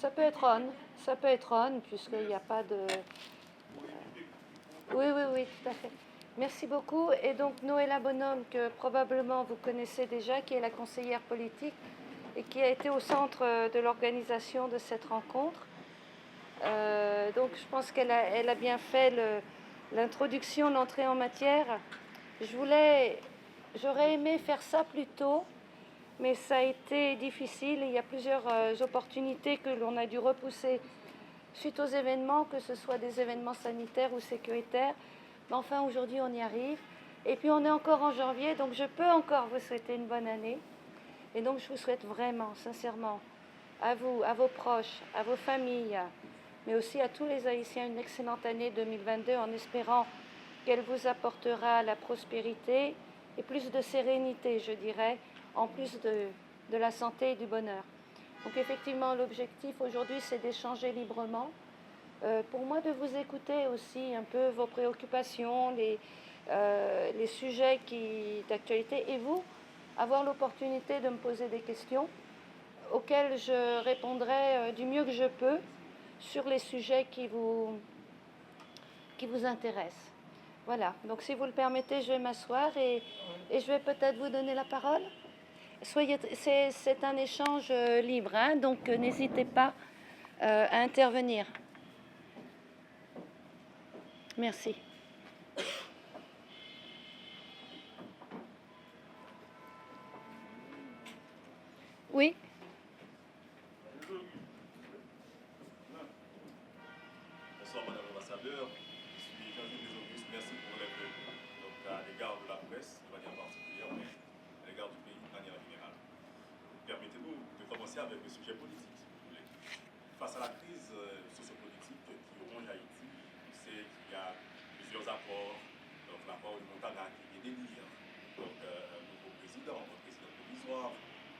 Ça peut être on, puisqu'il n'y a pas de... Oui, oui, oui, tout à fait. Merci beaucoup. Et donc Noëlla Bonhomme, que probablement vous connaissez déjà, qui est la conseillère politique et qui a été au centre de l'organisation de cette rencontre. Donc je pense qu'elle a bien fait l'introduction, l'entrée en matière. J'aurais aimé faire ça plus tôt, mais ça a été difficile. Il y a plusieurs opportunités que l'on a dû repousser suite aux événements, que ce soit des événements sanitaires ou sécuritaires. Mais enfin, aujourd'hui, on y arrive. Et puis, on est encore en janvier, donc je peux encore vous souhaiter une bonne année. Et donc, je vous souhaite vraiment, sincèrement, à vous, à vos proches, à vos familles, mais aussi à tous les Haïtiens, une excellente année 2022, en espérant qu'elle vous apportera la prospérité et plus de sérénité, je dirais, en plus de la santé et du bonheur. Donc effectivement, l'objectif aujourd'hui, c'est d'échanger librement. Pour moi, de vous écouter aussi un peu vos préoccupations, les sujets d'actualité, et vous, avoir l'opportunité de me poser des questions auxquelles je répondrai du mieux que je peux sur les sujets qui vous intéressent. Voilà, donc si vous le permettez, je vais m'asseoir et je vais peut-être vous donner la parole. C'est un échange libre, hein, donc n'hésitez pas à intervenir. Merci. Oui. Bonsoir Madame l'ambassadeur, je suis Jean-Gilles Desaugustes, merci pour les vœux donc, à l'égard de la presse de manière particulière, mais à l'égard du pays de manière générale. Permettez-nous de commencer avec le sujet politique, si vous voulez. Face à la crise sociopolitique qui ronge Haïti, on sait qu'il y a plusieurs apports, donc l'apport de Montana qui est délire, donc nouveau président, votre président provisoire,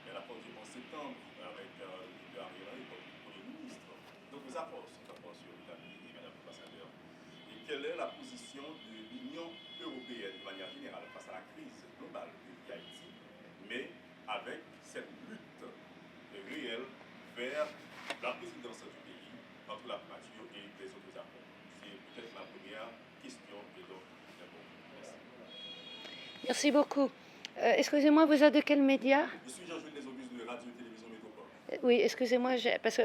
et l'apport du 11 septembre avec le leader Ariel Henry comme Premier ministre. Donc les apports sont apports sur l'établi et Madame l'ambassadeur. Et quelle est la position de l'Union européenne de manière générale face à la crise globale du Haïti, mais avec cette lutte réelle vers la présidence du pays entre la primature et les autres apports? C'est peut-être ma première question et donc d'abord. Merci. Merci beaucoup. Excusez-moi, vous êtes de quel média? Je suis Jean-Gilles Desaugustes de Radio et Télévision Métropole. Oui, excusez-moi, parce que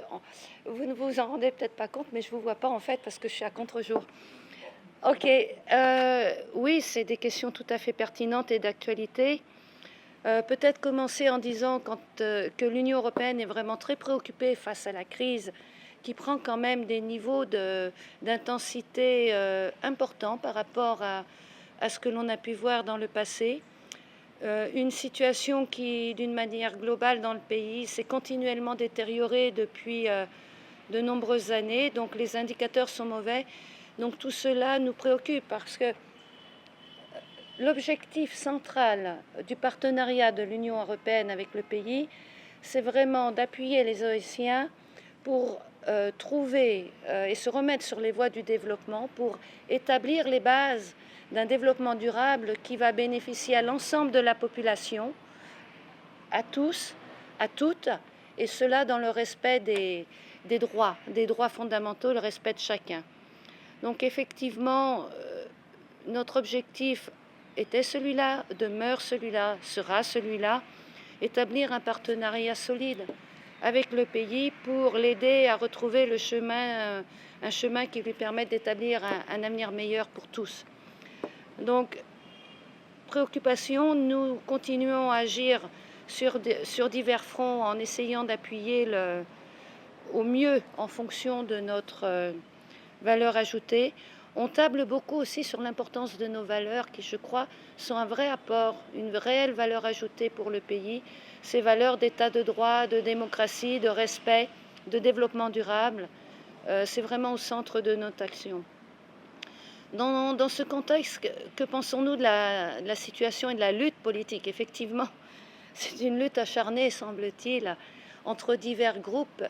vous ne vous en rendez peut-être pas compte, mais je ne vous vois pas en fait parce que je suis à contre-jour. Ok, oui, c'est des questions tout à fait pertinentes et d'actualité. Peut-être commencer en disant que l'Union européenne est vraiment très préoccupée face à la crise, qui prend quand même des niveaux d'intensité importants par rapport à ce que l'on a pu voir dans le passé. Une situation qui, d'une manière globale dans le pays, s'est continuellement détériorée depuis de nombreuses années. Donc les indicateurs sont mauvais. Donc tout cela nous préoccupe parce que l'objectif central du partenariat de l'Union européenne avec le pays, c'est vraiment d'appuyer les Haïtiens pour trouver et se remettre sur les voies du développement, pour établir les bases d'un développement durable qui va bénéficier à l'ensemble de la population, à tous, à toutes, et cela dans le respect des droits fondamentaux, le respect de chacun. Donc effectivement, notre objectif était celui-là, demeure celui-là, sera celui-là, établir un partenariat solide avec le pays pour l'aider à retrouver le chemin, un chemin qui lui permette d'établir un avenir meilleur pour tous. Donc, préoccupation, nous continuons à agir sur divers fronts en essayant d'appuyer au mieux en fonction de notre valeur ajoutée. On table beaucoup aussi sur l'importance de nos valeurs qui, je crois, sont un vrai apport, une réelle valeur ajoutée pour le pays. Ces valeurs d'état de droit, de démocratie, de respect, de développement durable, c'est vraiment au centre de notre action. Dans ce contexte, que pensons-nous de la situation et de la lutte politique? Effectivement, c'est une lutte acharnée, semble-t-il, entre divers groupes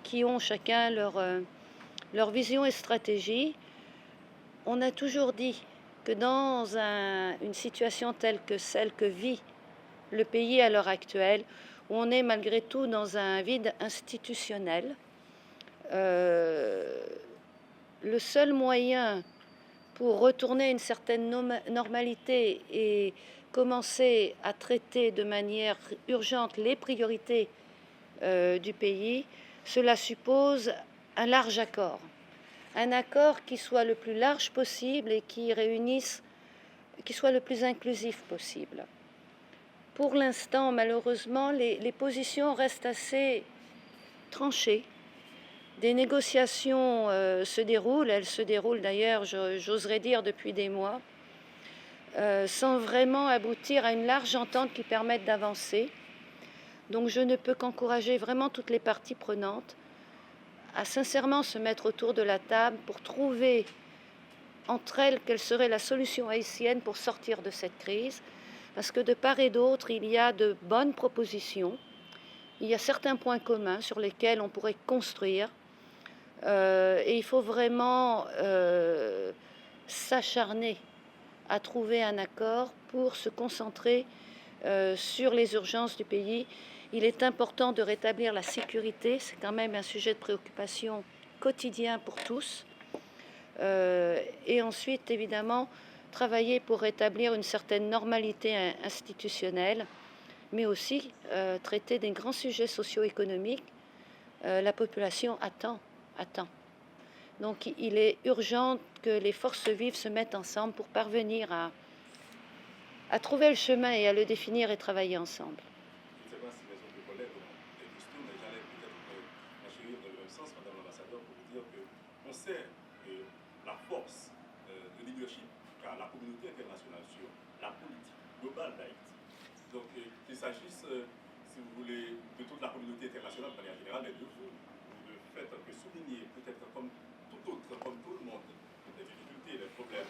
qui ont chacun leur vision et stratégie. On a toujours dit que dans une situation telle que celle que vit le pays à l'heure actuelle, où on est malgré tout dans un vide institutionnel, le seul moyen pour retourner une certaine normalité et commencer à traiter de manière urgente les priorités du pays, cela suppose un large accord. Un accord qui soit le plus large possible et qui réunisse, qui soit le plus inclusif possible. Pour l'instant, malheureusement, les positions restent assez tranchées. Des négociations se déroulent, elles se déroulent d'ailleurs, j'oserais dire, depuis des mois, sans vraiment aboutir à une large entente qui permette d'avancer. Donc je ne peux qu'encourager vraiment toutes les parties prenantes à sincèrement se mettre autour de la table pour trouver entre elles quelle serait la solution haïtienne pour sortir de cette crise. Parce que de part et d'autre, il y a de bonnes propositions, il y a certains points communs sur lesquels on pourrait construire. Et il faut vraiment s'acharner à trouver un accord pour se concentrer sur les urgences du pays. Il est important de rétablir la sécurité, c'est quand même un sujet de préoccupation quotidien pour tous. Et ensuite, évidemment, travailler pour rétablir une certaine normalité institutionnelle, mais aussi traiter des grands sujets socio-économiques. La population attend. Donc il est urgent que les forces vives se mettent ensemble pour parvenir à trouver le chemin et à le définir et travailler ensemble. Je ne sais pas si mes autres collègues ont des questions, mais j'allais peut-être m'achérir dans le même sens, Madame l'ambassadeur, pour vous dire qu'on sait la force de leadership qu'a la communauté internationale sur la politique globale d'Haïti. Donc qu'il s'agisse, si vous voulez, de toute la communauté internationale de manière générale, mais de vous, le fait que souligner, peut-être comme tout autre, comme tout le monde, les difficultés, les problèmes,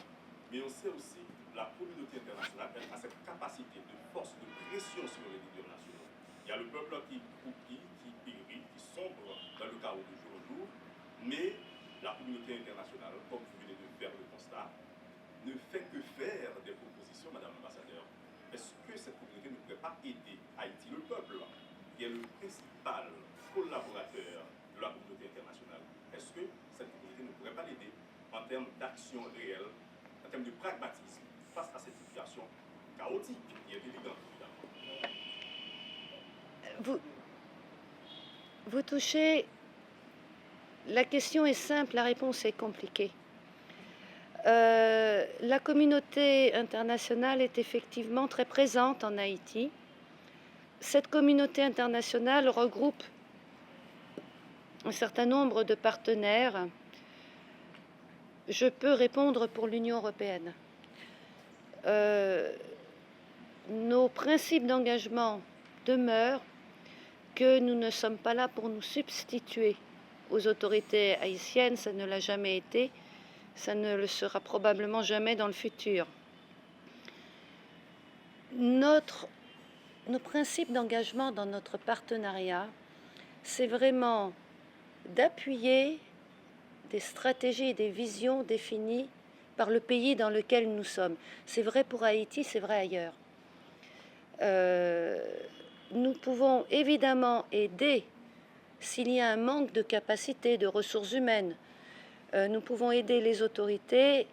mais on sait aussi la communauté internationale elle a cette capacité de force, de pression sur les leaders nationaux. Il y a le peuple qui croupit, qui périt, qui sombre dans le chaos de jour en jour, mais la communauté internationale, comme vous venez de faire le constat, ne fait que faire des propositions, Madame l'ambassadeur. Est-ce que cette communauté ne pourrait pas aider Haïti, le peuple, qui est le principal collaborateur de la communauté internationale? Est-ce que cette communauté ne pourrait pas l'aider en termes d'action réelle, en termes de pragmatisme, face à cette situation chaotique et intelligente, évidemment? Vous touchez... La question est simple, la réponse est compliquée. La communauté internationale est effectivement très présente en Haïti. Cette communauté internationale regroupe un certain nombre de partenaires. Je peux répondre pour l'Union européenne. Nos principes d'engagement demeurent que nous ne sommes pas là pour nous substituer aux autorités haïtiennes, ça ne l'a jamais été, ça ne le sera probablement jamais dans le futur. Nos principes d'engagement dans notre partenariat, c'est vraiment d'appuyer des stratégies et des visions définies par le pays dans lequel nous sommes. C'est vrai pour Haïti, c'est vrai ailleurs. Nous pouvons évidemment aider s'il y a un manque de capacité, de ressources humaines. Nous pouvons aider les autorités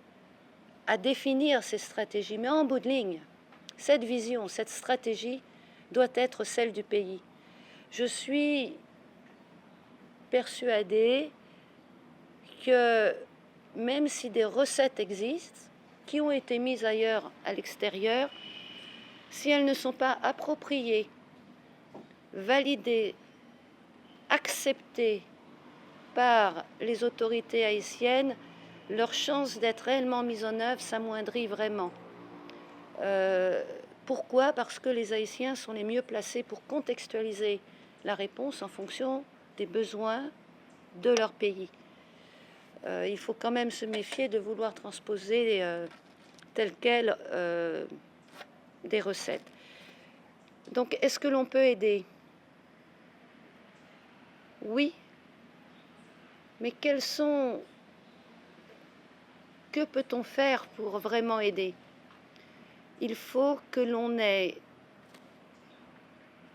à définir ces stratégies. Mais en bout de ligne, cette vision, cette stratégie doit être celle du pays. Je suis persuadée que même si des recettes existent, qui ont été mises ailleurs à l'extérieur, si elles ne sont pas appropriées, validées, acceptées par les autorités haïtiennes, leur chance d'être réellement mise en œuvre s'amoindrit vraiment. Pourquoi? Parce que les Haïtiens sont les mieux placés pour contextualiser la réponse en fonction des besoins de leur pays. Il faut quand même se méfier de vouloir transposer telles quelles des recettes. Donc, est-ce que l'on peut aider? Oui, mais que peut-on faire pour vraiment aider? Il faut que l'on ait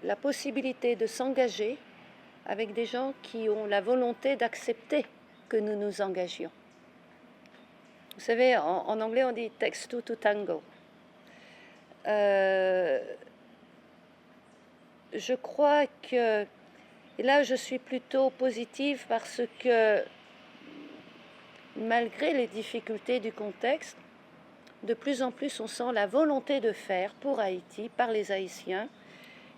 la possibilité de s'engager avec des gens qui ont la volonté d'accepter que nous nous engagions. Vous savez, en anglais, on dit « takes two to tango ». Je crois que, et là je suis plutôt positive parce que malgré les difficultés du contexte, de plus en plus on sent la volonté de faire pour Haïti par les Haïtiens.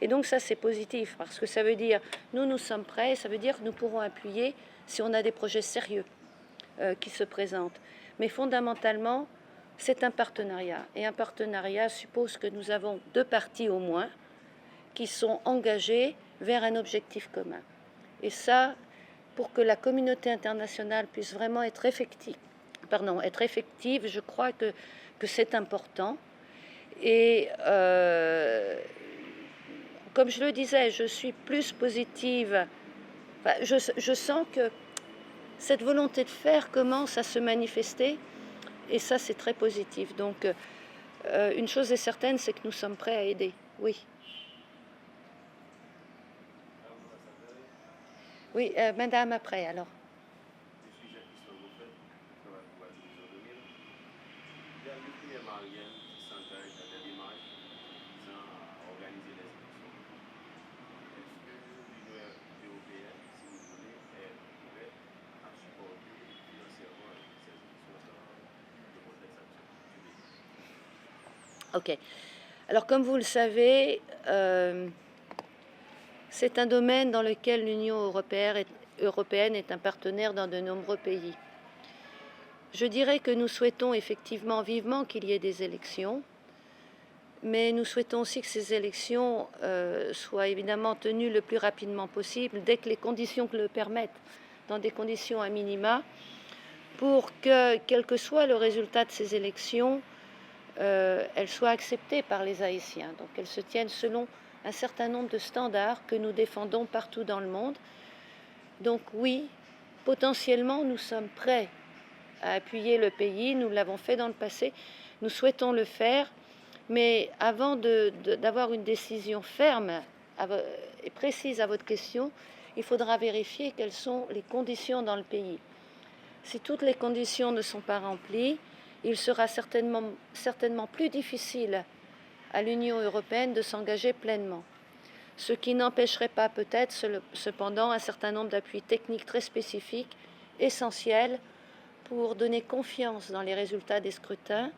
Et donc ça c'est positif parce que ça veut dire nous sommes prêts, ça veut dire que nous pourrons appuyer si on a des projets sérieux qui se présentent. Mais fondamentalement, c'est un partenariat. Et un partenariat suppose que nous avons deux parties au moins qui sont engagées vers un objectif commun. Et ça, pour que la communauté internationale puisse vraiment être effective, je crois que c'est important. Et comme je le disais, je suis plus positive. Enfin, je sens que cette volonté de faire commence à se manifester. Et ça, c'est très positif. Donc, une chose est certaine, c'est que nous sommes prêts à aider. Oui. Oui, madame, après, alors. Ok. Alors, comme vous le savez, c'est un domaine dans lequel l'Union européenne est un partenaire dans de nombreux pays. Je dirais que nous souhaitons effectivement vivement qu'il y ait des élections, mais nous souhaitons aussi que ces élections soient évidemment tenues le plus rapidement possible, dès que les conditions le permettent, dans des conditions à minima, pour que, quel que soit le résultat de ces élections, elles soient acceptées par les Haïtiens. Donc elles se tiennent selon un certain nombre de standards que nous défendons partout dans le monde. Donc oui, potentiellement, nous sommes prêts à appuyer le pays. Nous l'avons fait dans le passé. Nous souhaitons le faire. Mais avant d'avoir une décision ferme et précise à votre question, il faudra vérifier quelles sont les conditions dans le pays. Si toutes les conditions ne sont pas remplies, il sera certainement plus difficile à l'Union européenne de s'engager pleinement. Ce qui n'empêcherait pas peut-être cependant un certain nombre d'appuis techniques très spécifiques, essentiels pour donner confiance dans les résultats des scrutins.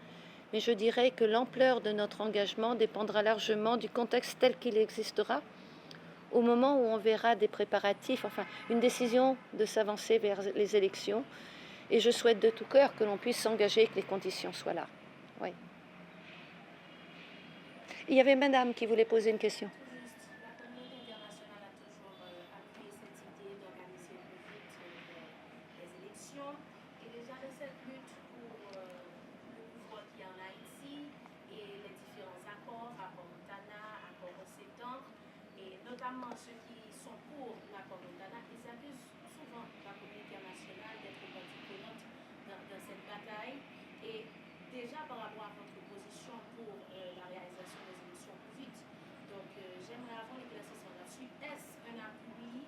Mais je dirais que l'ampleur de notre engagement dépendra largement du contexte tel qu'il existera au moment où on verra des préparatifs, enfin une décision de s'avancer vers les élections. Et je souhaite de tout cœur que l'on puisse s'engager et que les conditions soient là. Oui. Il y avait madame qui voulait poser une question. Notamment ceux qui sont pour l'accord d'Ottawa, ils accusent souvent la communauté internationale d'être partie prenante dans cette bataille. Et déjà par rapport à votre position pour la réalisation des élections plus vite, donc j'aimerais avoir une éclaircissement là-dessus. Est-ce un appui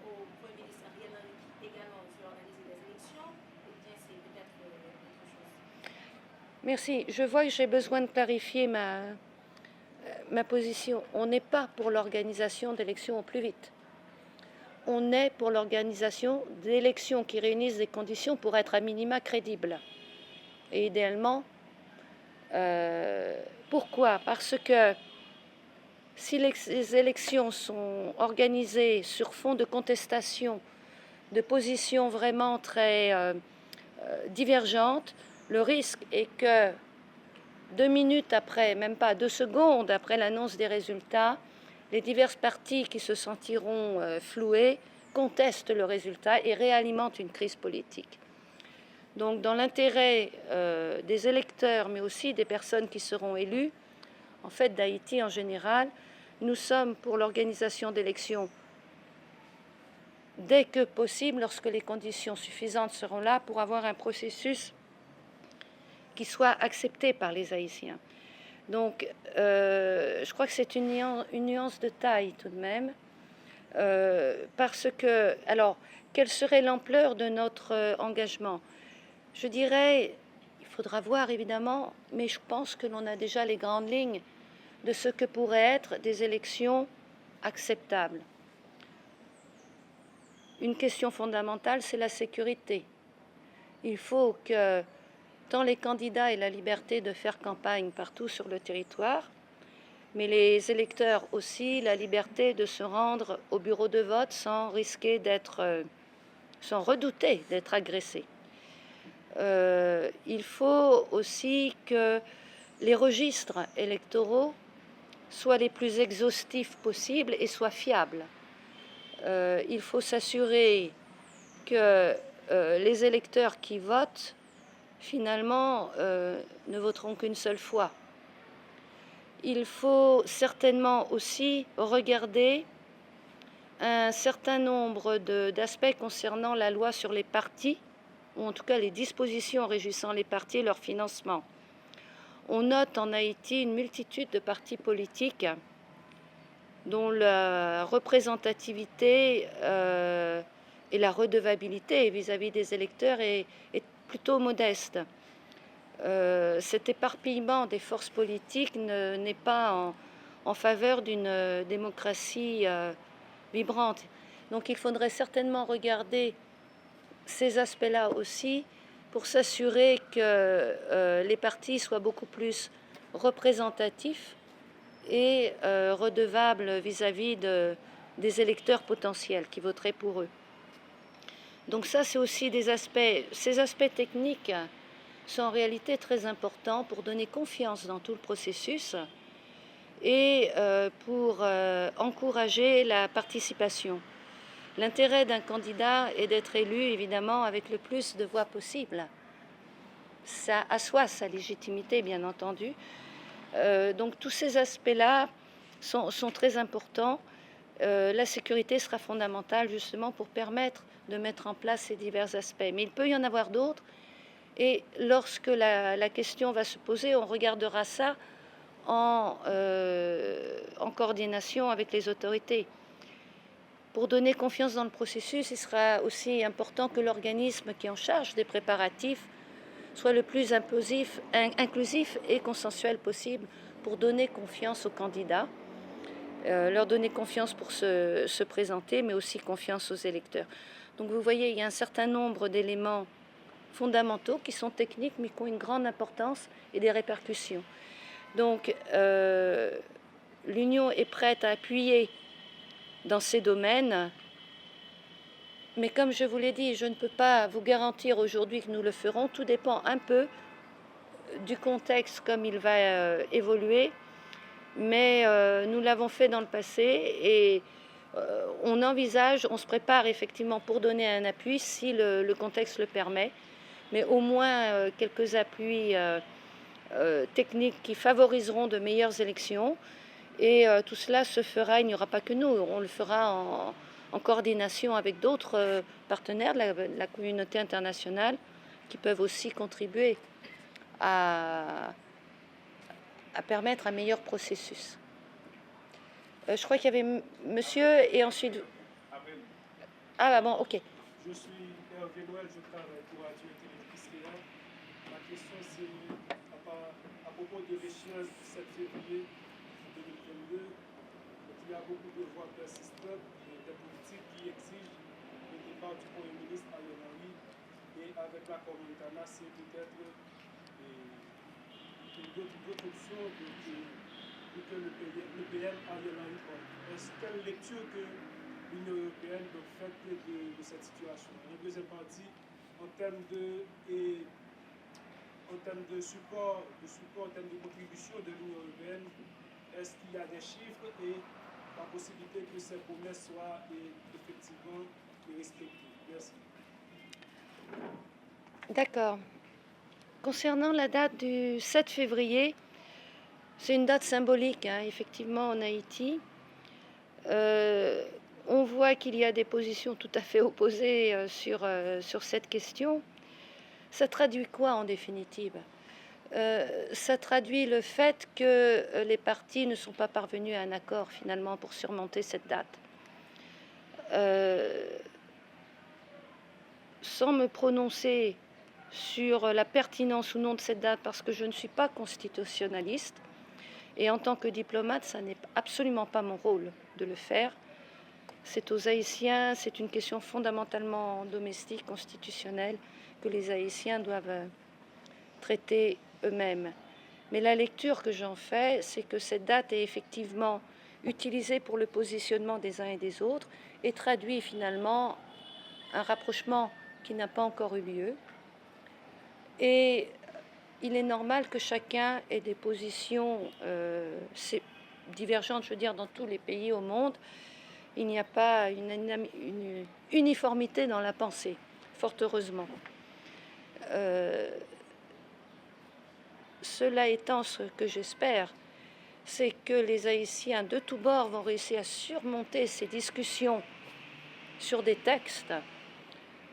au Premier ministre Ariel Henry qui également veut organiser les élections, ou bien c'est peut-être autre chose? Merci. Je vois que j'ai besoin de clarifier ma position. On n'est pas pour l'organisation d'élections au plus vite. On est pour l'organisation d'élections qui réunissent des conditions pour être à minima crédibles. Et idéalement, pourquoi? Parce que si les élections sont organisées sur fond de contestation, de positions vraiment très divergentes, le risque est que 2 minutes après, même pas 2 secondes après l'annonce des résultats, les diverses parties qui se sentiront flouées contestent le résultat et réalimentent une crise politique. Donc, dans l'intérêt des électeurs, mais aussi des personnes qui seront élues, en fait d'Haïti en général, nous sommes pour l'organisation d'élections dès que possible, lorsque les conditions suffisantes seront là pour avoir un processus qui soit accepté par les Haïtiens. Donc, je crois que c'est une nuance de taille tout de même. Parce que, alors, quelle serait l'ampleur de notre engagement? Je dirais, il faudra voir évidemment, mais je pense que l'on a déjà les grandes lignes de ce que pourraient être des élections acceptables. Une question fondamentale, c'est la sécurité. Il faut que tant les candidats aient la liberté de faire campagne partout sur le territoire, mais les électeurs aussi la liberté de se rendre au bureau de vote sans risquer d'être, sans redouter d'être agressés. Il faut aussi que les registres électoraux soient les plus exhaustifs possibles et soient fiables. Il faut s'assurer que les électeurs qui votent, finalement, ne voteront qu'une seule fois. Il faut certainement aussi regarder un certain nombre d'aspects concernant la loi sur les partis, ou en tout cas les dispositions régissant les partis et leur financement. On note en Haïti une multitude de partis politiques dont la représentativité et la redevabilité vis-à-vis des électeurs est plutôt modeste. Cet éparpillement des forces politiques n'est pas en faveur d'une démocratie vibrante. Donc il faudrait certainement regarder ces aspects-là aussi pour s'assurer que les partis soient beaucoup plus représentatifs et redevables vis-à-vis des électeurs potentiels qui voteraient pour eux. Donc ça, c'est aussi ces aspects techniques sont en réalité très importants pour donner confiance dans tout le processus et pour encourager la participation. L'intérêt d'un candidat est d'être élu, évidemment, avec le plus de voix possible. Ça assoit sa légitimité, bien entendu. Donc tous ces aspects-là sont très importants. La sécurité sera fondamentale, justement, pour permettre de mettre en place ces divers aspects. Mais il peut y en avoir d'autres. Et lorsque la question va se poser, on regardera ça en coordination avec les autorités. Pour donner confiance dans le processus, il sera aussi important que l'organisme qui est en charge des préparatifs soit le plus inclusif et consensuel possible pour donner confiance aux candidats, leur donner confiance pour se présenter, mais aussi confiance aux électeurs. Donc vous voyez, il y a un certain nombre d'éléments fondamentaux qui sont techniques, mais qui ont une grande importance et des répercussions. Donc l'Union est prête à appuyer dans ces domaines, mais comme je vous l'ai dit, je ne peux pas vous garantir aujourd'hui que nous le ferons. Tout dépend un peu du contexte comme il va évoluer, mais nous l'avons fait dans le passé et on envisage, on se prépare effectivement pour donner un appui si le contexte le permet, mais au moins quelques appuis techniques qui favoriseront de meilleures élections. Et tout cela se fera, il n'y aura pas que nous, on le fera en coordination avec d'autres partenaires de la communauté internationale qui peuvent aussi contribuer à permettre un meilleur processus. Je crois qu'il y avait monsieur et ensuite... Ah bah bon, ok. Je suis Hervé Noël, je travaille pour Radio Télépiscéa. Ma question c'est à propos de l'échéance du 7 février 2022. Il y a beaucoup de voix persistantes et des politiques qui exigent le départ du Premier ministre Ariel Henry. Et avec l'accord Montana, c'est peut-être une autre option que le PM Ariel Henry porte. Quelle lecture que l'Union européenne doit faire de cette situation? La deuxième partie, en termes de support, en termes de contribution de l'Union européenne, est-ce qu'il y a des chiffres et la possibilité que ces promesses soient effectivement respectées? Merci. D'accord. Concernant la date du 7 février, c'est une date symbolique, hein, effectivement, en Haïti. On voit qu'il y a des positions tout à fait opposées sur cette question. Ça traduit quoi en définitive? Ça traduit le fait que les partis ne sont pas parvenus à un accord finalement pour surmonter cette date. sans me prononcer sur la pertinence ou non de cette date, parce que je ne suis pas constitutionnaliste, et en tant que diplomate, ça n'est absolument pas mon rôle de le faire. C'est aux Haïtiens, c'est une question fondamentalement domestique, constitutionnelle, que les Haïtiens doivent traiter eux-mêmes. Mais la lecture que j'en fais, c'est que cette date est effectivement utilisée pour le positionnement des uns et des autres et traduit finalement un rapprochement qui n'a pas encore eu lieu. Et il est normal que chacun ait des positions divergentes, je veux dire, dans tous les pays au monde. Il n'y a pas une uniformité dans la pensée, fort heureusement. Cela étant, ce que j'espère, c'est que les Haïtiens de tous bords vont réussir à surmonter ces discussions sur des textes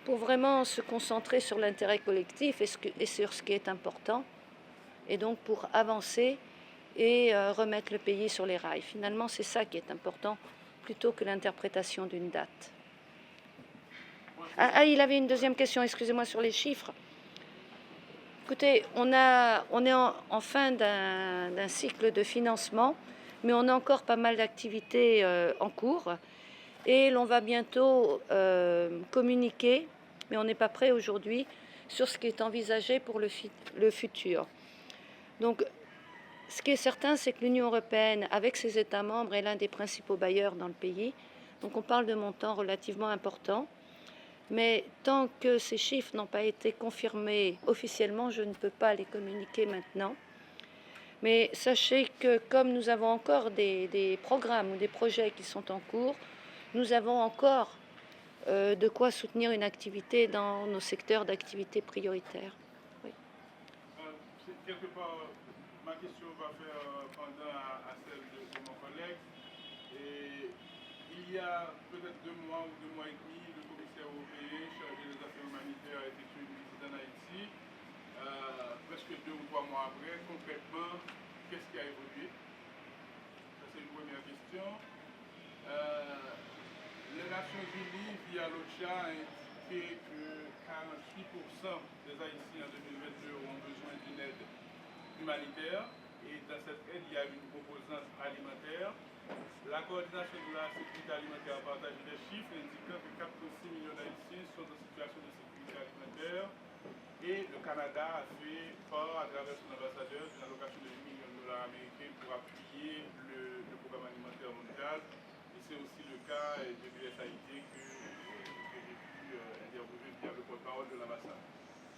pour vraiment se concentrer sur l'intérêt collectif et sur ce qui est important, et donc pour avancer et remettre le pays sur les rails. Finalement, c'est ça qui est important, plutôt que l'interprétation d'une date. Il avait une deuxième question, excusez-moi, sur les chiffres. Écoutez, on est en fin d'un cycle de financement, mais on a encore pas mal d'activités en cours, et l'on va bientôt communiquer, mais on n'est pas prêt aujourd'hui, sur ce qui est envisagé pour le futur. Donc, ce qui est certain, c'est que l'Union européenne, avec ses États membres, est l'un des principaux bailleurs dans le pays. Donc on parle de montants relativement importants. Mais tant que ces chiffres n'ont pas été confirmés officiellement, je ne peux pas les communiquer maintenant. Mais sachez que comme nous avons encore des programmes ou des projets qui sont en cours, nous avons encore de quoi soutenir une activité dans nos secteurs d'activité prioritaires. Oui. Quelque part, ma question va faire pendant à celle de mon collègue. Et il y a peut-être 2 mois ou 2 mois et demi, le commissaire européen chargé des affaires humanitaires a effectué une visite en Haïti. Presque 2 ou 3 mois après, concrètement, qu'est-ce qui a évolué? Ça, c'est une première question. Les Nations Unies, via l'OCHA, a indiqué que 48% des Haïtiens en 2022 auront besoin d'une aide humanitaire. Et dans cette aide, il y a une composante alimentaire. La coordination de la sécurité alimentaire a partagé des chiffres indiquant que 4,6 millions d'Haïtiens sont en situation de sécurité alimentaire. Et le Canada a fait part, à travers son ambassadeur, d'une allocation de 8 millions de dollars américains pour appuyer le programme alimentaire mondial. Et c'est aussi le cas de l'USAID que j'ai pu interviewer via le porte-parole de l'ambassade.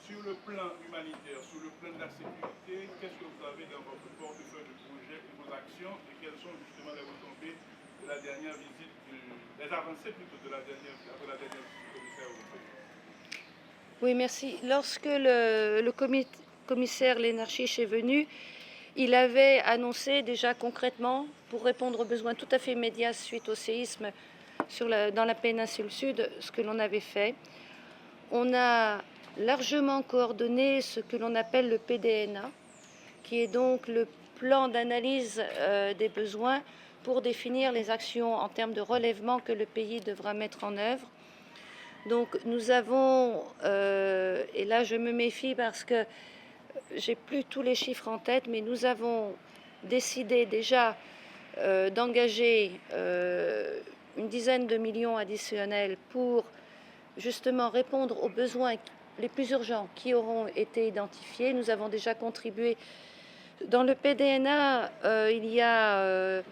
Sur le plan humanitaire, sur le plan de la sécurité, qu'est-ce que vous avez dans votre portefeuille de projets et vos actions, et quelles sont justement les retombées de la dernière visite, les avancées plutôt de la dernière visite du commissaire européen? Oui, merci. Lorsque le commissaire Lenarchiche est venu, il avait annoncé déjà concrètement, pour répondre aux besoins tout à fait immédiats suite au séisme dans la péninsule sud, ce que l'on avait fait. On a largement coordonné ce que l'on appelle le PDNA, qui est donc le plan d'analyse des besoins pour définir les actions en termes de relèvement que le pays devra mettre en œuvre. Donc nous avons, et là je me méfie parce que j'ai plus tous les chiffres en tête, mais nous avons décidé déjà d'engager une dizaine de millions additionnels pour justement répondre aux besoins les plus urgents qui auront été identifiés. Nous avons déjà contribué. Dans le PDNA, il y a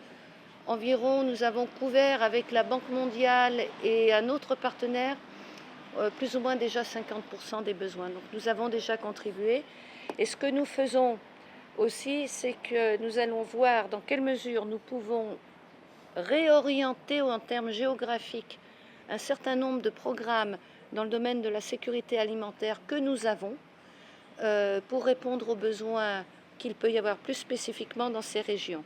environ, nous avons couvert avec la Banque mondiale et un autre partenaire, plus ou moins déjà 50% des besoins. Donc nous avons déjà contribué. Et ce que nous faisons aussi, c'est que nous allons voir dans quelle mesure nous pouvons réorienter en termes géographiques un certain nombre de programmes dans le domaine de la sécurité alimentaire que nous avons pour répondre aux besoins qu'il peut y avoir plus spécifiquement dans ces régions.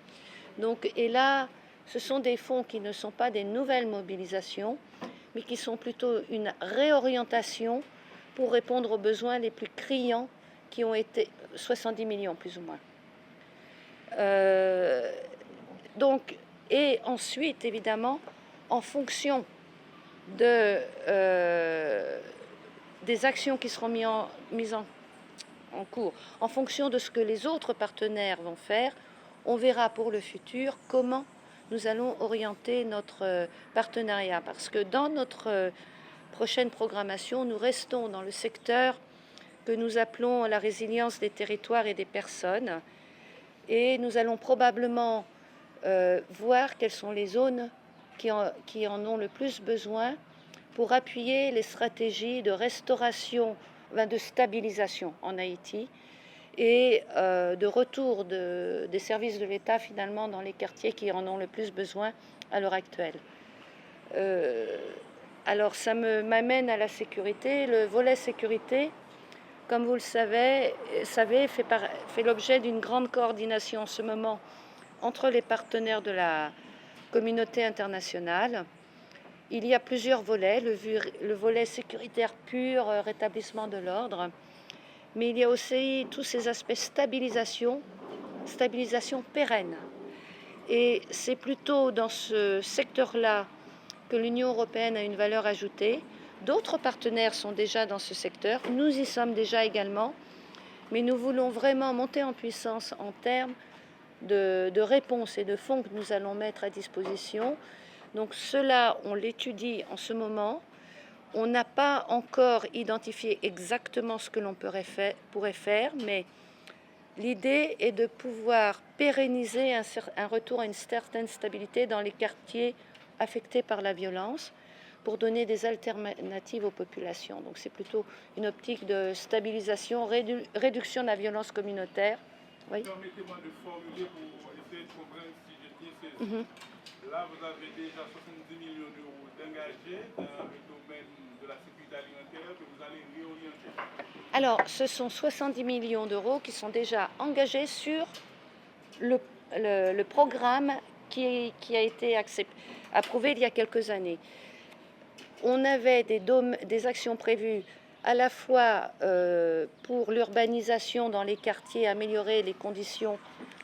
Donc, et là, ce sont des fonds qui ne sont pas des nouvelles mobilisations, mais qui sont plutôt une réorientation pour répondre aux besoins les plus criants qui ont été 70 millions plus ou moins. Donc, et ensuite, évidemment, en fonction des actions qui seront mises en cours en fonction de ce que les autres partenaires vont faire. On verra pour le futur comment nous allons orienter notre partenariat, parce que dans notre prochaine programmation, nous restons dans le secteur que nous appelons la résilience des territoires et des personnes, et nous allons probablement voir quelles sont les zones qui en ont le plus besoin pour appuyer les stratégies de restauration, de stabilisation en Haïti, et de retour des services de l'État finalement dans les quartiers qui en ont le plus besoin à l'heure actuelle. Alors ça m'amène à la sécurité. Le volet sécurité, comme vous le savez fait l'objet d'une grande coordination en ce moment entre les partenaires de la communauté internationale. Il y a plusieurs volets, le volet sécuritaire pur, rétablissement de l'ordre, mais il y a aussi tous ces aspects stabilisation pérenne. Et c'est plutôt dans ce secteur-là que l'Union européenne a une valeur ajoutée. D'autres partenaires sont déjà dans ce secteur, nous y sommes déjà également, mais nous voulons vraiment monter en puissance en termes de réponses et de fonds que nous allons mettre à disposition. Donc cela, on l'étudie en ce moment. On n'a pas encore identifié exactement ce que l'on pourrait faire, mais l'idée est de pouvoir pérenniser un retour à une certaine stabilité dans les quartiers affectés par la violence pour donner des alternatives aux populations. Donc c'est plutôt une optique de stabilisation, réduction de la violence communautaire. Oui. Permettez-moi de formuler pour essayer de comprendre si j'ai bien saisi. Là, vous avez déjà 70 millions d'euros d'engagés dans le domaine de la sécurité alimentaire que vous allez réorienter. Alors, ce sont 70 millions d'euros qui sont déjà engagés sur le programme qui a été approuvé il y a quelques années. On avait des actions prévues à la fois pour l'urbanisation dans les quartiers, améliorer les conditions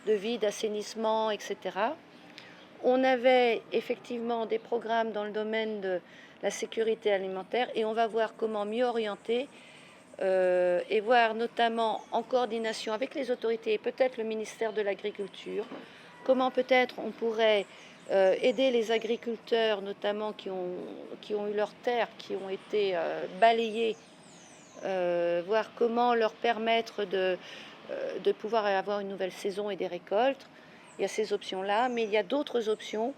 de vie, d'assainissement, etc. On avait effectivement des programmes dans le domaine de la sécurité alimentaire, et on va voir comment mieux orienter et voir notamment en coordination avec les autorités et peut-être le ministère de l'Agriculture, comment peut-être on pourrait aider les agriculteurs notamment qui ont eu leurs terres, qui ont été balayées, voir comment leur permettre de pouvoir avoir une nouvelle saison et des récoltes. Il y a ces options-là, mais il y a d'autres options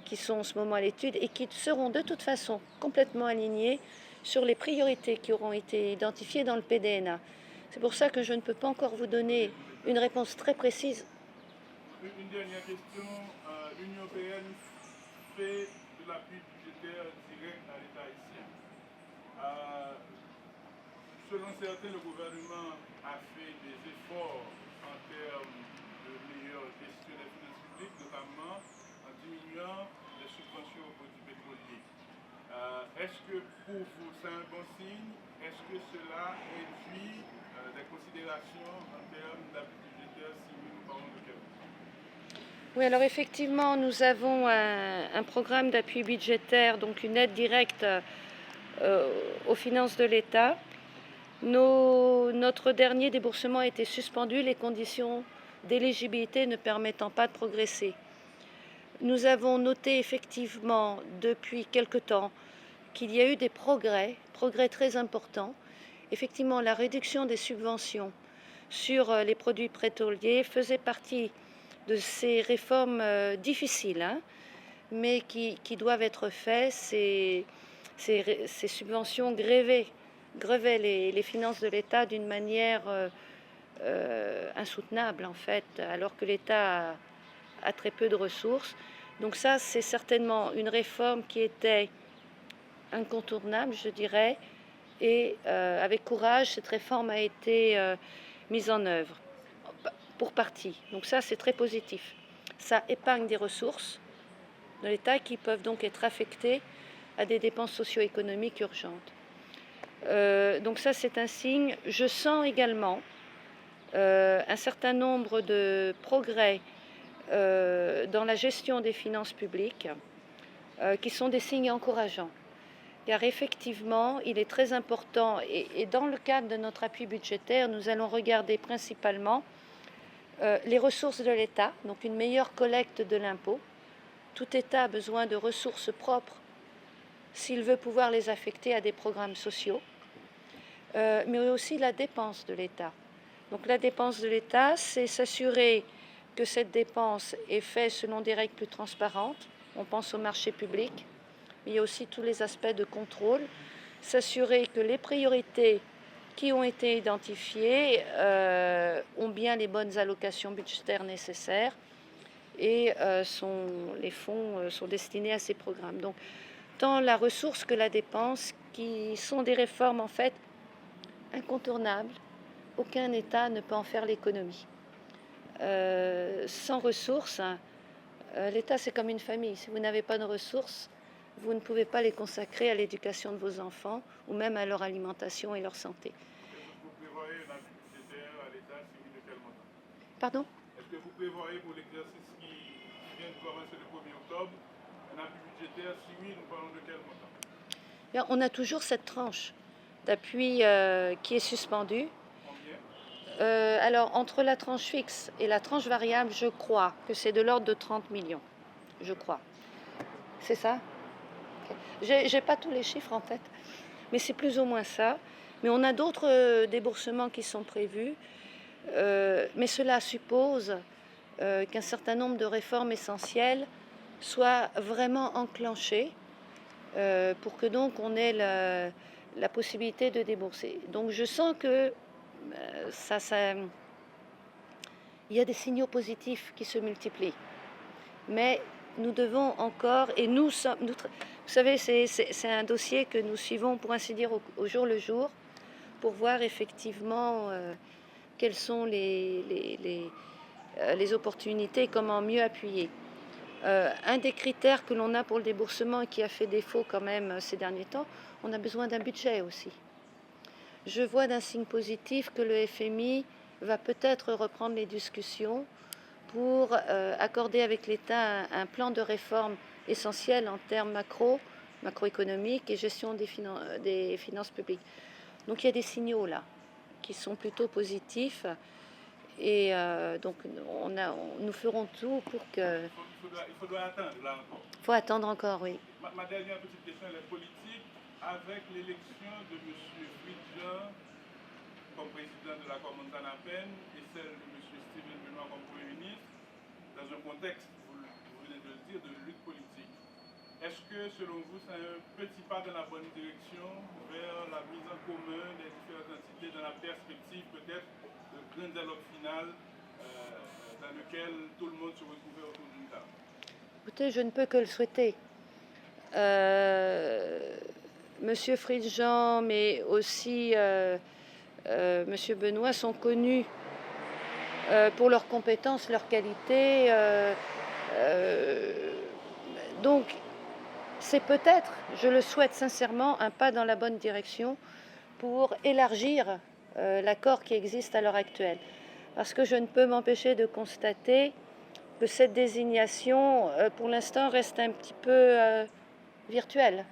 qui sont en ce moment à l'étude et qui seront de toute façon complètement alignées sur les priorités qui auront été identifiées dans le PDNA. C'est pour ça que je ne peux pas encore vous donner une réponse très précise. Une dernière question. L'Union européenne fait de l'appui budgétaire direct à l'État haïtien. Selon certains, le gouvernement a fait des efforts en termes de meilleure gestion des finances publiques, notamment en diminuant les subventions aux produits pétroliers. Est-ce que pour vous c'est un bon signe? Est-ce que cela induit des considérations en termes d'appui budgétaire si nous parlons de quelque chose? Oui, alors effectivement, nous avons un programme d'appui budgétaire, donc une aide directe aux finances de l'État. Notre dernier déboursement a été suspendu, les conditions d'éligibilité ne permettant pas de progresser. Nous avons noté effectivement depuis quelque temps qu'il y a eu des progrès très importants. Effectivement, la réduction des subventions sur les produits pétroliers faisait partie de ces réformes difficiles, mais qui doivent être faites. Ces subventions grevaient les finances de l'État d'une manière insoutenable, en fait, alors que l'État a très peu de ressources. Donc ça, c'est certainement une réforme qui était incontournable, je dirais, et avec courage, cette réforme a été mise en œuvre, pour partie. Donc ça, c'est très positif. Ça épargne des ressources de l'État qui peuvent donc être affectées à des dépenses socio-économiques urgentes. Donc ça, c'est un signe. Je sens également un certain nombre de progrès dans la gestion des finances publiques. qui sont des signes encourageants. Car effectivement, il est très important, et dans le cadre de notre appui budgétaire, nous allons regarder principalement les ressources de l'État, donc une meilleure collecte de l'impôt. Tout État a besoin de ressources propres s'il veut pouvoir les affecter à des programmes sociaux, mais aussi la dépense de l'État. Donc la dépense de l'État, c'est s'assurer que cette dépense est faite selon des règles plus transparentes. On pense au marché public, mais il y a aussi tous les aspects de contrôle. S'assurer que les priorités qui ont été identifiées ont bien les bonnes allocations budgétaires nécessaires et les fonds sont destinés à ces programmes. Donc, tant la ressource que la dépense, qui sont des réformes en fait incontournables. Aucun État ne peut en faire l'économie. Sans ressources, l'État c'est comme une famille. Si vous n'avez pas de ressources, vous ne pouvez pas les consacrer à l'éducation de vos enfants ou même à leur alimentation et leur santé. Est-ce que vous prévoyez un appui budgétaire à l'État, si oui, de quel montant? Pardon? Est-ce que vous prévoyez pour l'exercice qui vient de commencer le 1er octobre un appui budgétaire? Si oui, nous parlons de quel montant? Bien, on a toujours cette tranche d'appui qui est suspendue. Combien? Alors, entre la tranche fixe et la tranche variable, je crois que c'est de l'ordre de 30 millions. Je crois. C'est ça? Okay. J'ai pas tous les chiffres en tête, mais c'est plus ou moins ça. Mais on a d'autres déboursements qui sont prévus. Mais cela suppose qu'un certain nombre de réformes essentielles soient vraiment enclenchées pour que donc on ait la possibilité de débourser. Donc je sens que il y a des signaux positifs qui se multiplient. Mais nous devons encore, et nous sommes, vous savez, c'est un dossier que nous suivons, pour ainsi dire, au jour le jour, pour voir effectivement quelles sont les opportunités et comment mieux appuyer. Un des critères que l'on a pour le déboursement et qui a fait défaut quand même ces derniers temps, on a besoin d'un budget aussi. Je vois d'un signe positif que le FMI va peut-être reprendre les discussions pour accorder avec l'État un plan de réforme essentiel en termes macroéconomiques et gestion des finances publiques. Donc il y a des signaux là qui sont plutôt positifs et donc nous ferons tout pour que... Il faudra attendre là encore. Il faut attendre encore, oui. Ma dernière petite question, elle est politique. Avec l'élection de M. Fridjan comme président de l'accord Montana-Penn et celle de M. Steven Benoit comme Premier ministre, dans un contexte, vous venez de le dire, de lutte politique, est-ce que selon vous, c'est un petit pas dans la bonne direction vers la mise en commun des différentes entités dans la perspective peut-être de grand dialogue final dans lequel tout le monde se retrouvait autour d'une table? Écoutez, je ne peux que le souhaiter. Monsieur Fridjan, mais aussi Monsieur Benoit sont connus pour leurs compétences, leurs qualités. Donc, c'est peut-être, je le souhaite sincèrement, un pas dans la bonne direction pour élargir l'accord qui existe à l'heure actuelle. Parce que je ne peux m'empêcher de constater que cette désignation, pour l'instant, reste un petit peu virtuelle.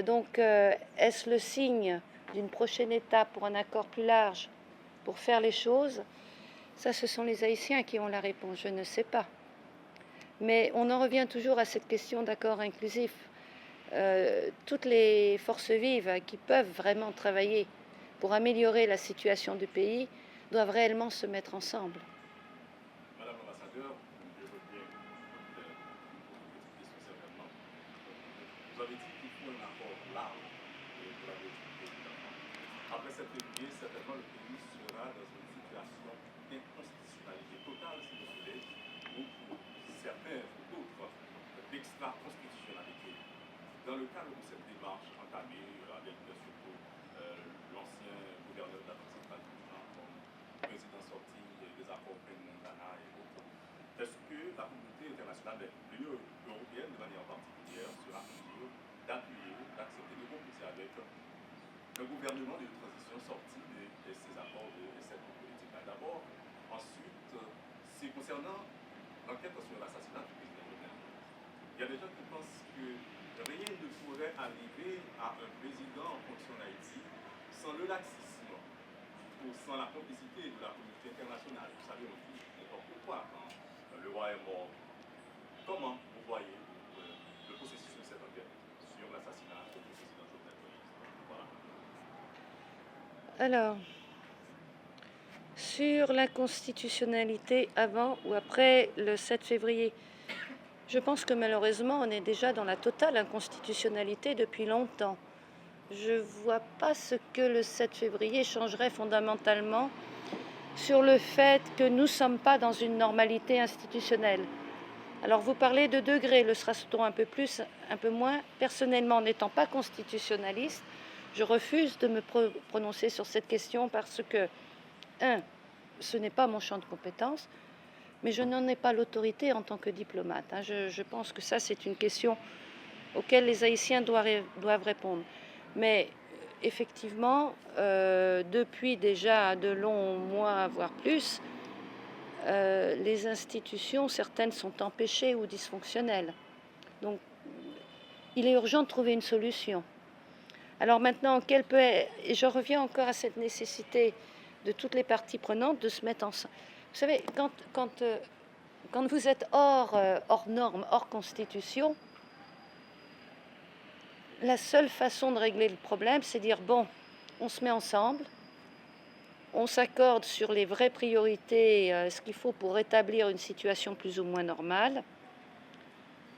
Donc, est-ce le signe d'une prochaine étape pour un accord plus large, pour faire les choses? Ça, ce sont les Haïtiens qui ont la réponse, je ne sais pas. Mais on en revient toujours à cette question d'accord inclusif. Toutes les forces vives qui peuvent vraiment travailler pour améliorer la situation du pays doivent réellement se mettre ensemble. Madame l'ambassadeur, je reviens une petite question certainement. Vous avez dit qu'il faut un accord large pour la réussite. Après cette février, certainement le pays sera dans une situation d'inconstitutionnalité totale, si vous voulez, ou pour certains ou d'autres, d'extra-constitutionnalité. Dans le cadre de cette démarche entamée avec surtout l'ancien gouverneur de l'Afrique centrale, comme président sorti des accords Penn-Montana et autres, est-ce que la communauté internationale, l'Union européenne de manière particulière, sera en mesure d'appuyer, d'accepter de composer avec le gouvernement de transition sorti de ces accords, de cette politique-là d'abord? Ensuite, c'est concernant l'enquête sur l'assassinat du président Jovenel. Il y a des gens qui pensent que rien ne pourrait arriver à un président en fonction d'Haïti sans le laxisme ou sans la complicité de la communauté internationale. Vous savez, on dit n'importe quoi quand le roi est mort. Comment vous voyez le processus de cette enquête sur l'assassinat du président Jovenel Moïse? Voilà. Alors, sur la constitutionnalité avant ou après le 7 février, je pense que malheureusement, on est déjà dans la totale inconstitutionnalité depuis longtemps. Je ne vois pas ce que le 7 février changerait fondamentalement sur le fait que nous ne sommes pas dans une normalité institutionnelle. Alors vous parlez de degrés, le sera-t-on un peu plus, un peu moins? Personnellement, n'étant pas constitutionnaliste, je refuse de me prononcer sur cette question parce que, ce n'est pas mon champ de compétence, mais je n'en ai pas l'autorité en tant que diplomate. Je pense que ça, c'est une question auxquelles les Haïtiens doivent répondre. Mais effectivement, depuis déjà de longs mois, voire plus, les institutions, certaines sont empêchées ou dysfonctionnelles. Donc, il est urgent de trouver une solution. Alors maintenant, et je reviens encore à cette nécessité de toutes les parties prenantes de se mettre ensemble. Vous savez, quand vous êtes hors normes, hors constitution, la seule façon de régler le problème, c'est dire, bon, on se met ensemble, on s'accorde sur les vraies priorités, ce qu'il faut pour rétablir une situation plus ou moins normale,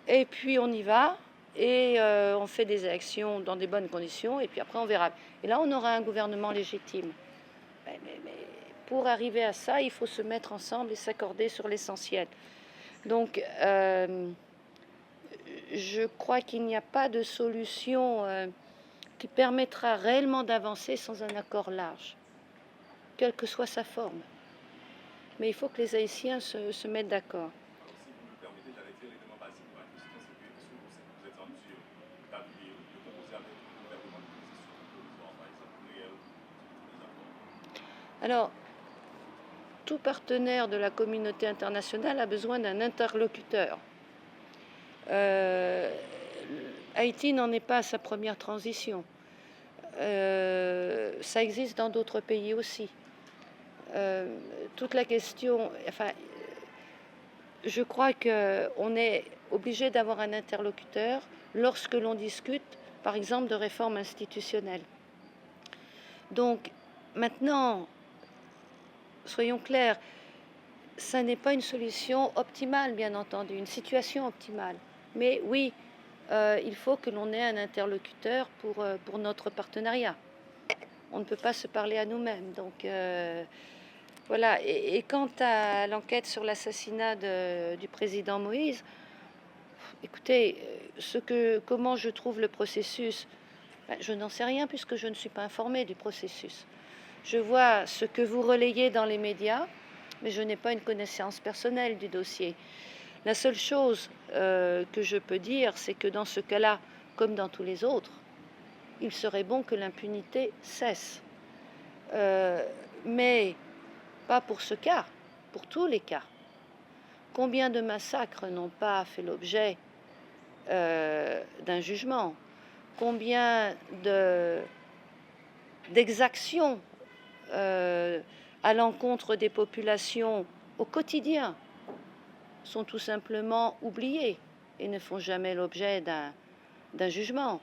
et puis on y va, et on fait des élections dans des bonnes conditions, et puis après on verra. Et là, on aura un gouvernement légitime. Mais pour arriver à ça, il faut se mettre ensemble et s'accorder sur l'essentiel. Donc, je crois qu'il n'y a pas de solution qui permettra réellement d'avancer sans un accord large, quelle que soit sa forme. Mais il faut que les Haïtiens se mettent d'accord. Si vous me permettez, j'allais dire l'élément basique de ma question, c'est que est-ce que vous êtes en mesure d'appuyer, de composer avec le gouvernement de transition provisoire, par exemple, réel, les accords? Alors, tout partenaire de la communauté internationale a besoin d'un interlocuteur. Haïti n'en est pas à sa première transition. Ça existe dans d'autres pays aussi. Toute la question, enfin, je crois qu'on est obligé d'avoir un interlocuteur lorsque l'on discute, par exemple, de réforme institutionnelle. Donc, maintenant, soyons clairs, ça n'est pas une solution optimale, bien entendu, une situation optimale. Mais oui, il faut que l'on ait un interlocuteur pour notre partenariat. On ne peut pas se parler à nous-mêmes. Donc, voilà. Et quant à l'enquête sur l'assassinat du président Moïse, écoutez, comment je trouve le processus, je n'en sais rien puisque je ne suis pas informée du processus. Je vois ce que vous relayez dans les médias, mais je n'ai pas une connaissance personnelle du dossier. La seule chose que je peux dire, c'est que dans ce cas-là, comme dans tous les autres, il serait bon que l'impunité cesse. Mais pas pour ce cas, pour tous les cas. Combien de massacres n'ont pas fait l'objet d'un jugement? Combien d'exactions à l'encontre des populations au quotidien sont tout simplement oubliées et ne font jamais l'objet d'un jugement.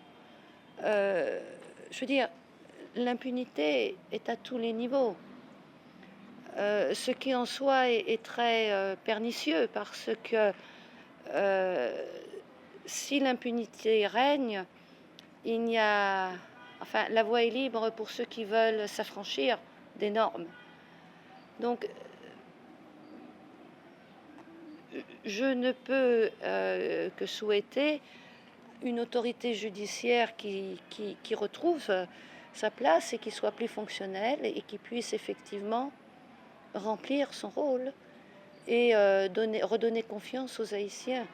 Je veux dire, l'impunité est à tous les niveaux. Ce qui en soi est très pernicieux parce que si l'impunité règne, la voie est libre pour ceux qui veulent s'affranchir des normes. Donc, je ne peux que souhaiter une autorité judiciaire qui retrouve sa place et qui soit plus fonctionnelle et qui puisse effectivement remplir son rôle et redonner confiance aux Haïtiens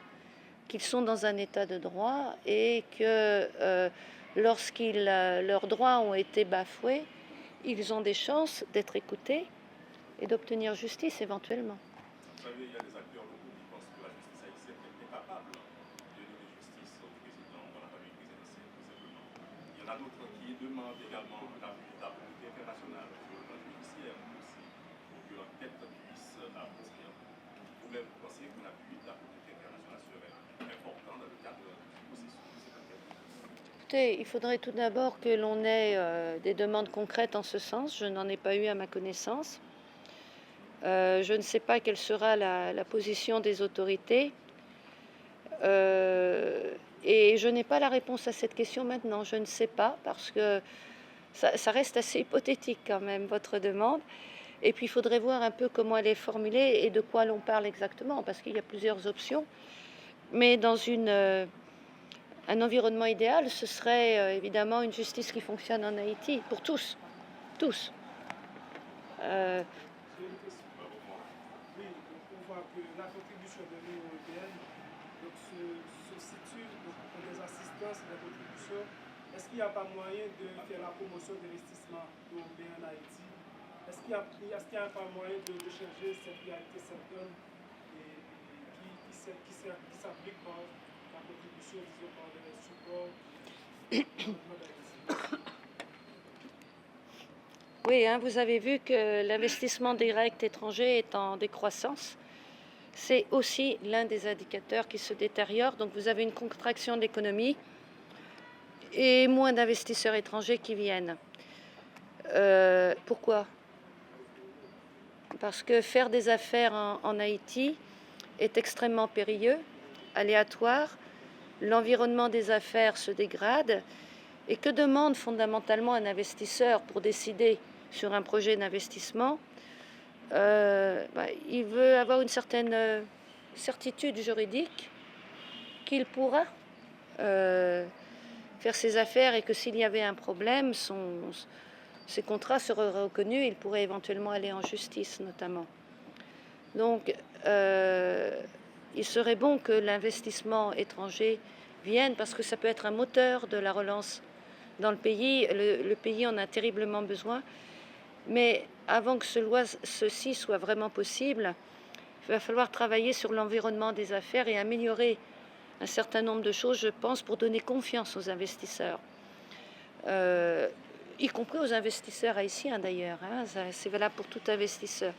qu'ils sont dans un état de droit et que leurs droits ont été bafoués, ils ont des chances d'être écoutés et d'obtenir justice éventuellement. Vous savez, il y a des acteurs locaux qui pensent que la justice haïtienne est incapable de a d'autres qui demandent également l'appui de la communauté internationale sur le plan judiciaire aussi, pour que l'enquête puisse aboutir. Vous pensez que l'appui de la communauté internationale serait important dans le cadre du processus de cette enquête? Écoutez, il faudrait tout d'abord que l'on ait des demandes concrètes en ce sens. Je n'en ai pas eu à ma connaissance. Je ne sais pas quelle sera la position des autorités. Et je n'ai pas la réponse à cette question maintenant. Je ne sais pas parce que ça reste assez hypothétique quand même, votre demande. Et puis il faudrait voir un peu comment elle est formulée et de quoi l'on parle exactement, parce qu'il y a plusieurs options. Mais dans un environnement idéal, ce serait évidemment une justice qui fonctionne en Haïti pour tous. Tous. J'ai une question. Oui, donc on voit que la contribution de l'Union européenne donc, se situe donc, pour des assistances et des contributions. Est-ce qu'il n'y a pas moyen de faire la promotion d'investissement européen en Haïti? Est-ce qu'il n'y a pas moyen de changer cette réalité, cette donne qui s'applique par la contribution, disons, par le support d'Haïti? Oui, hein, vous avez vu que l'investissement direct étranger est en décroissance. C'est aussi l'un des indicateurs qui se détériore. Donc vous avez une contraction de l'économie et moins d'investisseurs étrangers qui viennent. Pourquoi? Parce que faire des affaires en Haïti est extrêmement périlleux, aléatoire. L'environnement des affaires se dégrade. Et que demande fondamentalement un investisseur pour décider sur un projet d'investissement? Il veut avoir une certaine certitude juridique qu'il pourra faire ses affaires et que s'il y avait un problème, ses contrats seraient reconnus, il pourrait éventuellement aller en justice notamment. Donc, il serait bon que l'investissement étranger vienne parce que ça peut être un moteur de la relance dans le pays. Le pays en a terriblement besoin. Mais avant que ceci soit vraiment possible, il va falloir travailler sur l'environnement des affaires et améliorer un certain nombre de choses, je pense, pour donner confiance aux investisseurs, y compris aux investisseurs haïtiens d'ailleurs. Hein, c'est valable pour tout investisseur.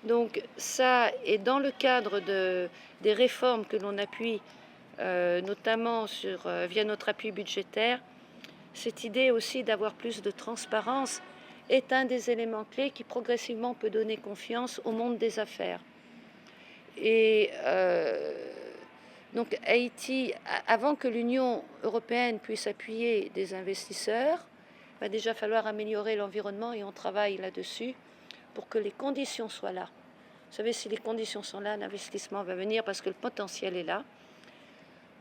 Donc ça, et dans le cadre des réformes que l'on appuie, notamment via notre appui budgétaire, cette idée aussi d'avoir plus de transparence est un des éléments clés qui progressivement peut donner confiance au monde des affaires. Et donc Haïti, avant que l'Union européenne puisse appuyer des investisseurs, il va déjà falloir améliorer l'environnement et on travaille là-dessus pour que les conditions soient là. Vous savez, si les conditions sont là, l'investissement va venir parce que le potentiel est là.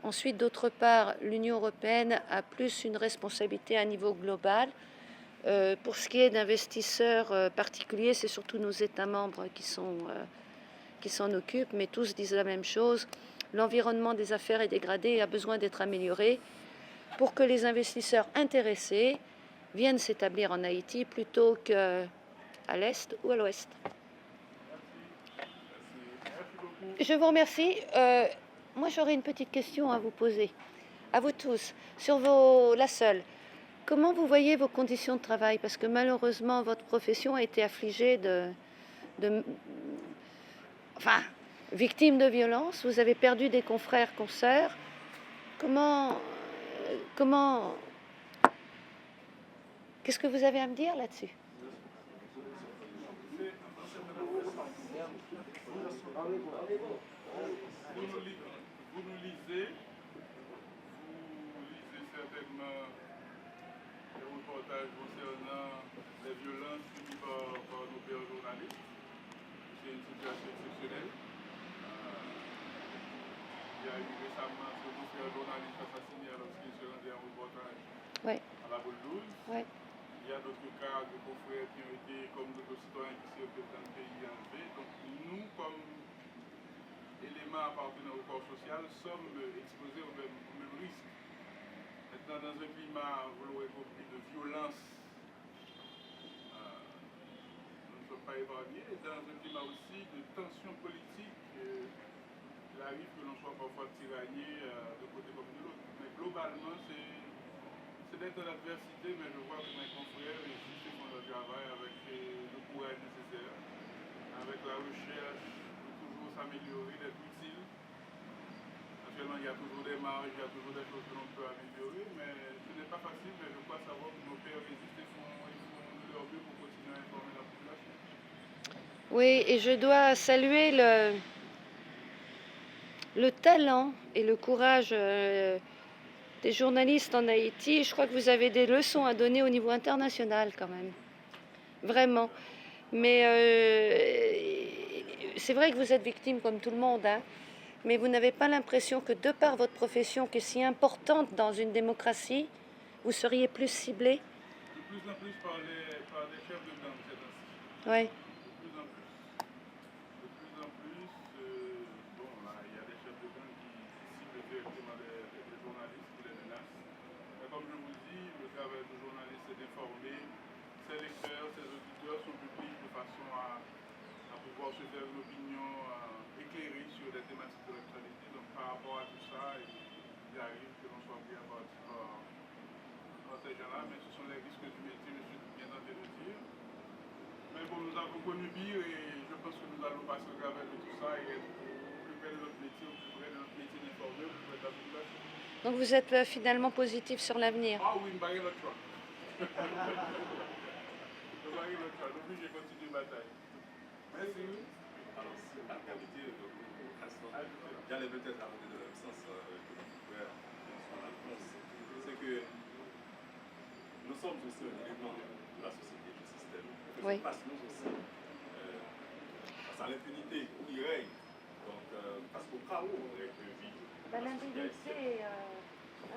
Ensuite, d'autre part, l'Union européenne a plus une responsabilité à niveau global. Pour ce qui est d'investisseurs particuliers, c'est surtout nos États membres qui s'en occupent, mais tous disent la même chose. L'environnement des affaires est dégradé et a besoin d'être amélioré pour que les investisseurs intéressés viennent s'établir en Haïti plutôt qu'à l'Est ou à l'Ouest. Je vous remercie. Moi, j'aurais une petite question à vous poser, à vous tous, sur la seule. Comment vous voyez vos conditions de travail? Parce que malheureusement, votre profession a été affligée victime de violence. Vous avez perdu des confrères, consoeurs. Qu'est-ce que vous avez à me dire là-dessus? Vous nous lisez certainement les reportages concernant les violences subies par nos pères journalistes. C'est une situation exceptionnelle. Il y a eu récemment ce confrère journaliste assassiné lorsqu'il se rendait en reportage à la Boule 12. Ouais. Il y a d'autres cas de confrères qui ont été, comme d'autres citoyens qui circulent dans le pays, enlevés. Donc nous, comme éléments appartenant au corps social, sommes exposés au même risque. Maintenant, dans un climat, vous l'aurez compris, de violence, nous ne sommes pas épargnés. Et dans un climat aussi de tension politique, il arrive que l'on soit parfois tiraillé de côté comme de l'autre. Mais globalement, c'est c'est d'être dans l'adversité, mais je vois que mes confrères résistent et font leur travail avec le courage nécessaire, avec la recherche de toujours s'améliorer, d'être utile. Naturellement, il y a toujours des marges, il y a toujours des choses que l'on peut améliorer, mais ce n'est pas facile, mais je crois savoir que nos pères résistent et font de leur mieux pour continuer à informer la population. Oui, et je dois saluer le talent et le courage des journalistes en Haïti. Je crois que vous avez des leçons à donner au niveau international quand même. Vraiment. Mais c'est vrai que vous êtes victime comme tout le monde, hein, mais vous n'avez pas l'impression que de par votre profession, qui est si importante dans une démocratie, vous seriez plus ciblé? De plus en plus par les chefs de gang, c'est ainsi. Oui. De plus en plus. De plus en plus, bon, là, il y a des chefs de gang qui ciblent directement les journalistes, qui les menacent. Mais comme je vous dis, le travail du journaliste, c'est d'informer ses lecteurs, ses auditeurs, son public, de façon à pouvoir se faire une opinion éclairée sur des thématiques de l'actualité. Donc, par rapport à tout ça, il arrive que l'on soit pris à partir par ces gens-là, mais ce sont les risques du métier, je suis bien tenté de dire. Mais bon, nous avons connu pire et je pense que nous allons passer au travers de tout ça et être au plus près de notre métier, au plus près de notre métier d'informer, au plus près de la population. Donc vous êtes finalement positif sur l'avenir. Ah oui, je vais notre choix. Je vais notre choix. Depuis, j'ai continué la bataille. Merci. Alors, c'est la qualité de communication. J'allais peut-être aborder dans le même sens que mon frère sur la réponse. C'est que nous sommes aussi un élément de la société, du système. Oui. Face nous aussi, face à l'impunité qui règne. Donc, face au chaos on règne. L'indignité